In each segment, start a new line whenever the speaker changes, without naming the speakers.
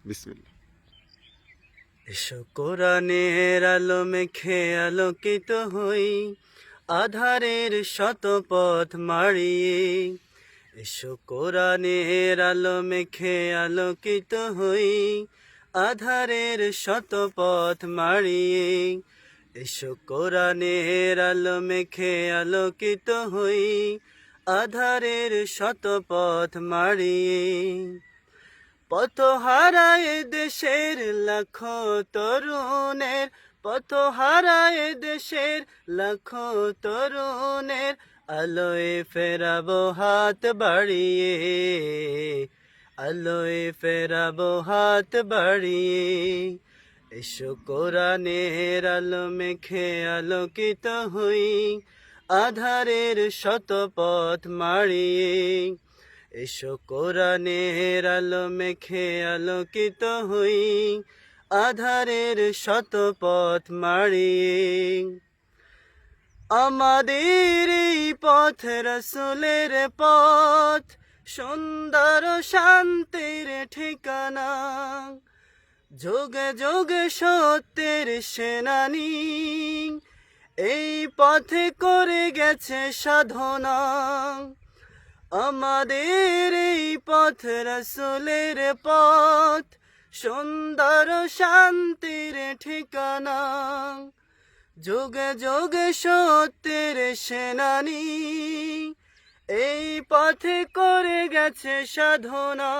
বিসমিল্লাহ।
এসো কোরআনের আলো মেখে আলোকিত হই, আধারের শত পথ মাড়িয়ে। এসো কোরআনের আলো মেখে আলোকিত হই, আধারের শত পথ মাড়িয়ে। এসো কোরআনের আলো মেখে আলোকিত হই, আধারের শত পথ মাড়িয়ে। পথ হারায় দেশের লাখো তরুণের, পথ হারায় দেশের লাখো তরুণের, আলোয় ফেরাবো হাত বাড়িয়ে, আলোয় ফেরাবো হাত বাড়িয়ে। এসো কোরআনের আলো মেখে আলোকিত হই, আধারের শত পথ মাড়িয়ে। এসো কোরআনের আলো মেখে আলোকিত হই, আধারের শত পথ মাড়িয়ে। আমাদের এই পথ রাসূলের পথ, সুন্দর শান্তির ঠিকানা। যুগে যুগে সত্যের সেনানী, এই পথে করে গেছে সাধনা। আমাদের এই পথ রাসূলের পথ, সুন্দর শান্তির ঠিকানা। যুগে যুগে সত্যের সেনানী, এই পথে করে গেছে সাধনা।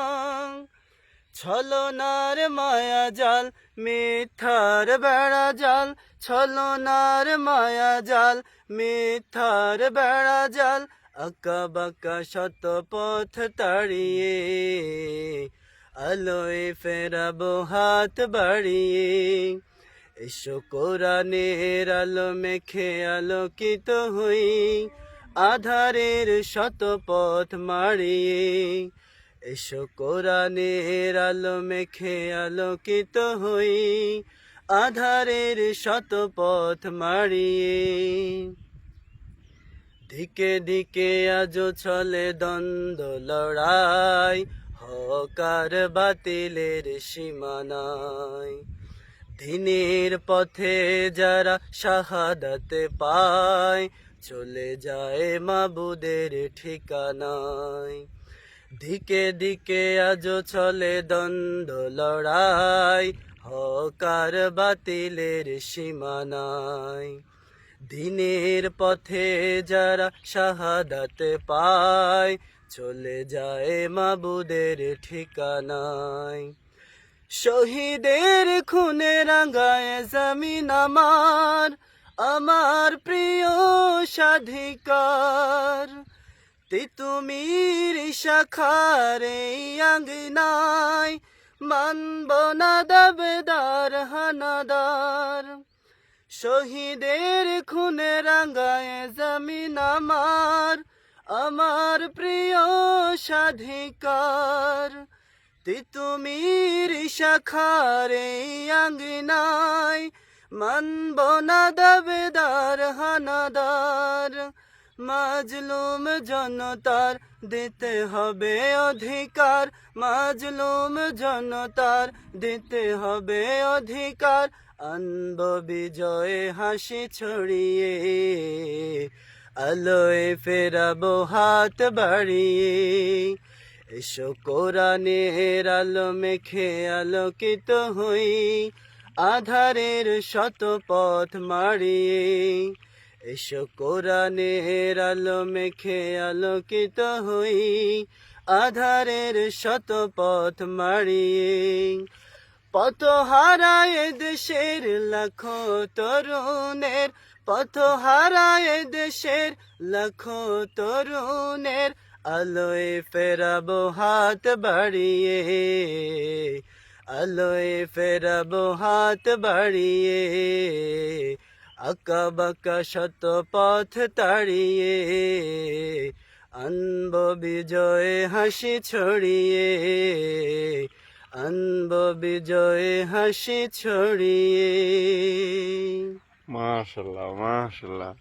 ছলনার মায়া জাল, মিথ্যার বেড়া জাল, ছলনার মায়া জাল, মিথ্যার বেড়া জাল, আঁকা বাঁকা শত পথ তাড়িয়ে, আলোয় ফেরাবো হাত বাড়িয়ে। এসো কোরআনের আলো মেখে আলোকিত হই, আধারের শত পথ মাড়িয়ে। এসো কোরআনের আলো মেখে আলোকিত হই, আধারের শত পথ মাড়িয়ে। দিকে দিকে আজো চলে দ্বন্দ্ব লড়াই, হক আর বাতিলের সীমানায়। দিনের পথে যারা শাহাদাত পায়, চলে যায় মাবুদের ঠিকানায়। দিকে দিকে আজো চলে দ্বন্দ্ব লড়াই, হক আর বাতিলের সীমানায়। দিনের পথে যারা শাহাদাত পায়, চলে যায় মাবুদের ঠিকানায়। শহীদের খুনে রাঙায় জমিন আমার, আমার প্রিয় স্বাধিকার। তিতুমির শাখার এই আঙ্গিনায়, মানব না দাবেদার হানাদার। শহীদের খুনে রাঙায় জমিন আমার, আমার প্রিয় স্বাধিকার। তিতুমির শাখার এই আঙ্গিনায়, মানব না দাবেদার হানাদার। মাজলুম জনতার দিতে হবে অধিকার, মাজলুম জনতার দিতে হবে অধিকার। আনব বিজয়ে হাসি ছড়িয়ে, আলোয় ফেরাবো হাত বাড়িয়ে। এসো কোরআনের আলো মেখে আলোকিত হই, আধারের শত পথ মাড়িয়ে। এসো কোরআনের আলো মেখে আলোকিত হই, আধারের শত পথ মাড়িয়ে। পথ হারায় দেশের লাখো তরুণের, পথ হারায় দেশের লাখো তরুণের, আলোয় ফেরাবো হাত বাড়িয়ে, আলোয় ফেরাবো হাত বাড়িয়ে। আঁকা বাঁকা শত পথ তাড়িয়ে, আনব বিজয়ে হাসি ছড়িয়ে, আনব বিজয়ে হাসি ছড়িয়ে।
মাশাআল্লাহ, মাশাআল্লাহ।